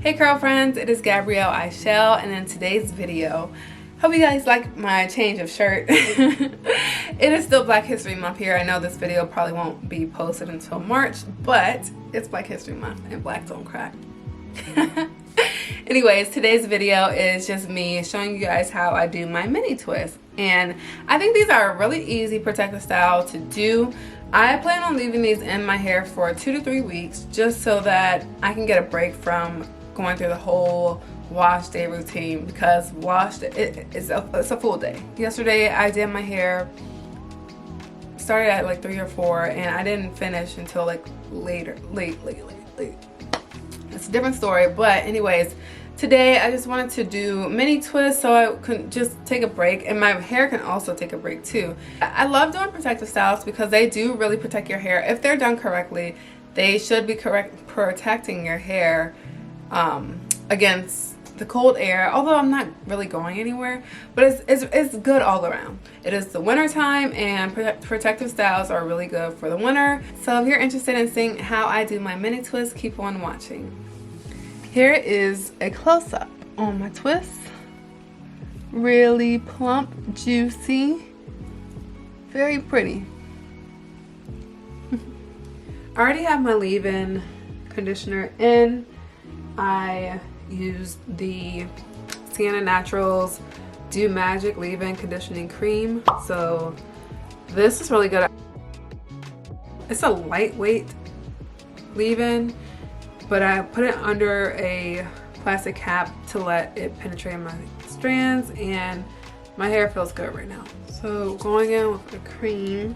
Hey girlfriends, it is Gabrielle Ishell, and in today's video, hope you guys like my change of shirt. It is still Black History Month here. I know this video probably won't be posted until March, but it's Black History Month and black don't crack. Anyways, today's video is just me showing you guys how I do my mini twists, and I think these are a really easy protective style to do. I plan on leaving these in my hair for 2 to 3 weeks just so that I can get a break from going through the whole wash day routine, because it's a full day. Yesterday I did my hair, started at like 3 or 4, and I didn't finish until like late. It's a different story, but anyways, today I just wanted to do mini twists so I could just take a break, and my hair can also take a break too. I love doing protective styles because they do really protect your hair. If they're done correctly, they should be protecting your hair against the cold air, although I'm not really going anywhere, but it's good all around. It is the winter time, and protective styles are really good for the winter. So if you're interested in seeing how I do my mini twist, keep on watching. Here is a close-up on my twist. Really plump, juicy, very pretty. I already have my leave-in conditioner in. I used the Sienna Naturals Do Magic Leave-In Conditioning Cream. So this is really good. It's a lightweight leave-in, but I put it under a plastic cap to let it penetrate my strands, and my hair feels good right now. So going in with the cream.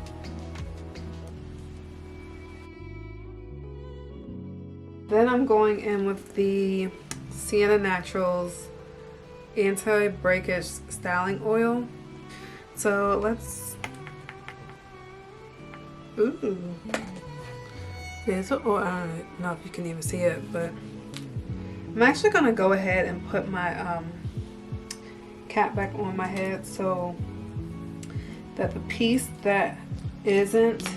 Then I'm going in with the Sienna Naturals Anti-Breakage Styling Oil. So let's, there's an oil. I don't know if you can even see it, but I'm actually gonna go ahead and put my cap back on my head so that the piece that isn't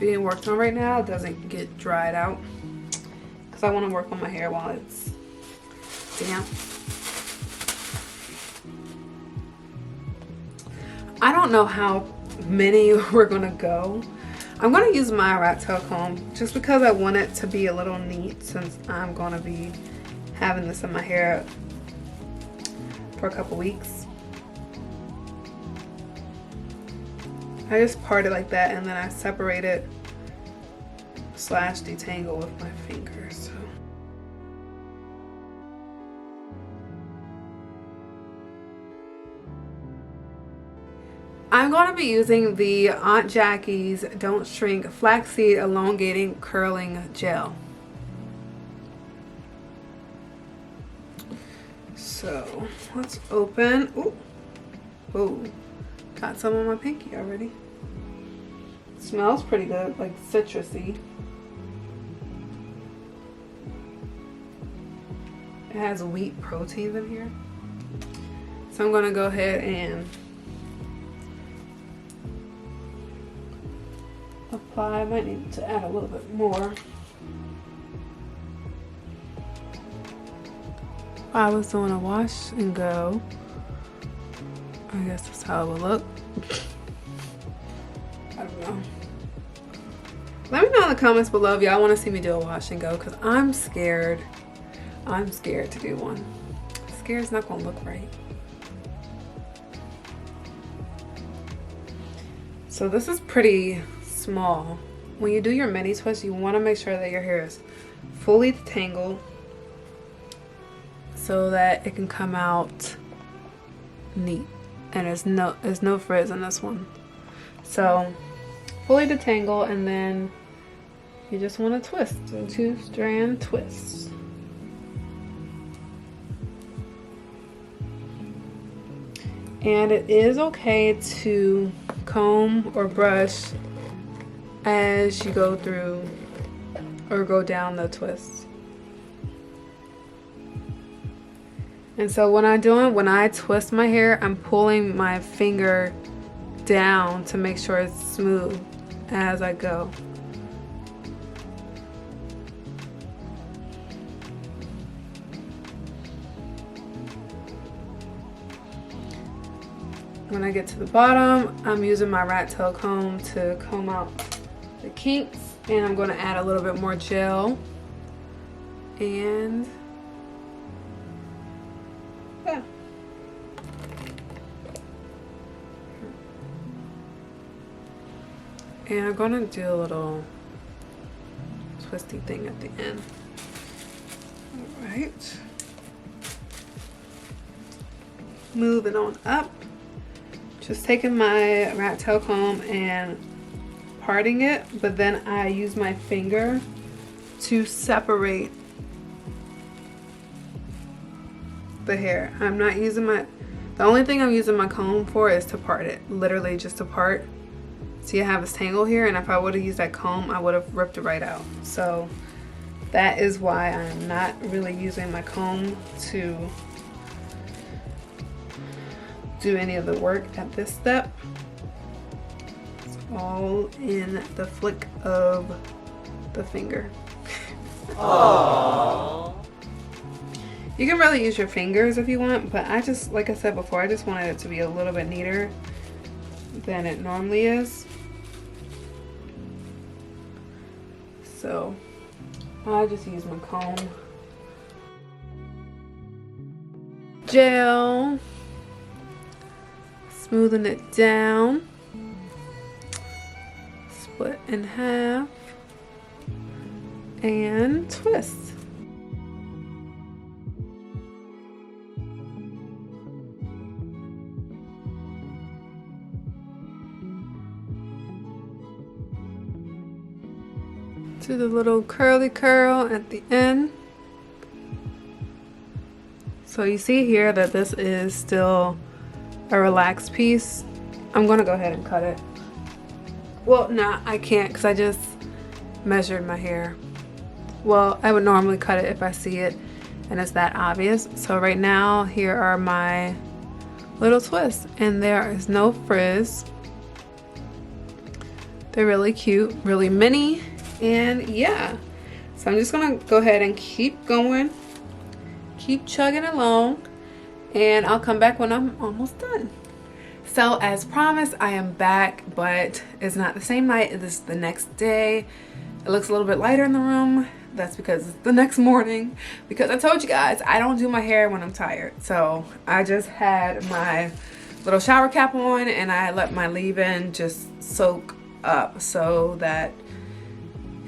being worked on right now doesn't get dried out. I want to work on my hair while it's damp. I don't know how many we're gonna go. I'm gonna use my rat tail comb just because I want it to be a little neat, since I'm gonna be having this in my hair for a couple weeks. I just part it like that, and then I separate it / detangle with my fingers. So I'm going to be using the Aunt Jackie's Don't Shrink Flaxseed Elongating Curling Gel. So let's open. Ooh, got some on my pinky already. Smells pretty good, like citrusy. It has wheat proteins in here. So I'm gonna go ahead and apply. I might need to add a little bit more. I was doing a wash and go. I guess that's how it would look. I don't know. Let me know in the comments below if y'all want to see me do a wash and go, because I'm scared. I'm scared to do one. I'm scared it's not going to look right. So this is pretty small. When you do your mini twist, you want to make sure that your hair is fully detangled so that it can come out neat. And there's no frizz in this one. So fully detangle, and then you just want to twist. So 2-strand twists. And it is okay to comb or brush as you go through or go down the twist. And so when I twist my hair, I'm pulling my finger down to make sure it's smooth as I go. when I get to the bottom, I'm using my rat tail comb to comb out the kinks, and I'm going to add a little bit more gel. And yeah. And I'm going to do a little twisty thing at the end. All right. Moving on up. Just taking my rat tail comb and parting it, but then I use my finger to separate the hair. I'm not using the only thing I'm using my comb for is to part it. Literally just to part. See, I have this tangle here, and if I would have used that comb, I would have ripped it right out. So that is why I'm not really using my comb to do any of the work at this step. It's all in the flick of the finger. Aww. You can really use your fingers if you want, but I just, like I said before, I just wanted it to be a little bit neater than it normally is. So I just use my comb. Gel. Smoothing it down. Split in half. And twist. Do the little curly curl at the end. So you see here that this is still a relaxed piece. I'm gonna go ahead and cut it. Well, nah, I can't because I just measured my hair. Well, I would normally cut it if I see it and it's that obvious. So right now, here are my little twists, and there is no frizz. They're really cute, really mini. And yeah, so I'm just gonna go ahead and keep going, keep chugging along, and I'll come back when I'm almost done. So as promised, I am back, but it's not the same night. This is the next day. It looks a little bit lighter in the room. That's because it's the next morning, because I told you guys I don't do my hair when I'm tired. So I just had my little shower cap on, and I let my leave-in just soak up so that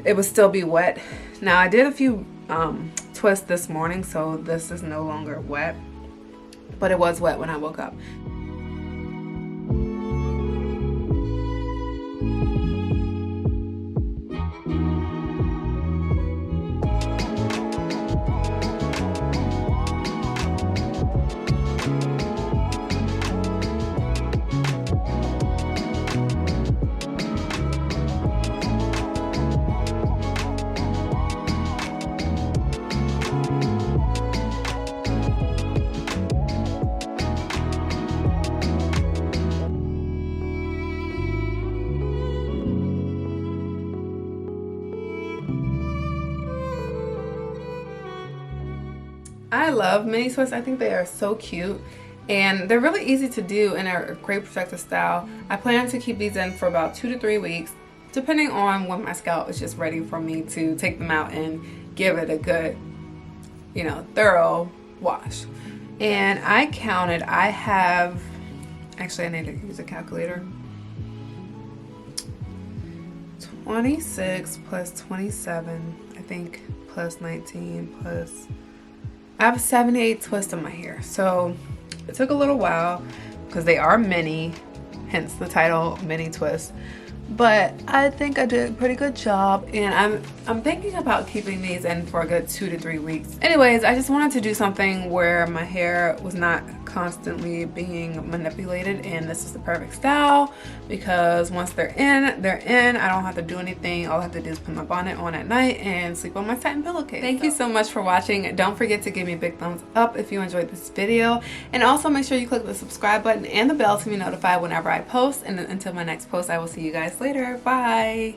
it would still be wet. Now I did a few twists this morning, so this is no longer wet, but it was wet when I woke up. I love mini twists. I think they are so cute, and they're really easy to do and are a great protective style. I plan to keep these in for about 2 to 3 weeks, depending on when my scalp is just ready for me to take them out and give it a good, you know, thorough wash. And I counted, I have, actually I need to use a calculator. 26 plus 27, I think, plus 19 plus, I have 78 twists in my hair. So it took a little while because they are mini, hence the title mini twist. But I think I did a pretty good job, and I'm thinking about keeping these in for a good 2 to 3 weeks. Anyways, I just wanted to do something where my hair was not constantly being manipulated, and this is the perfect style because once they're in, they're in. I don't have to do anything. All I have to do is put my bonnet on at night and sleep on my satin pillowcase. Thank you so much for watching. Don't forget to give me a big thumbs up if you enjoyed this video, and also make sure you click the subscribe button and the bell to be notified whenever I post. And until my next post, I will see you guys later. Bye.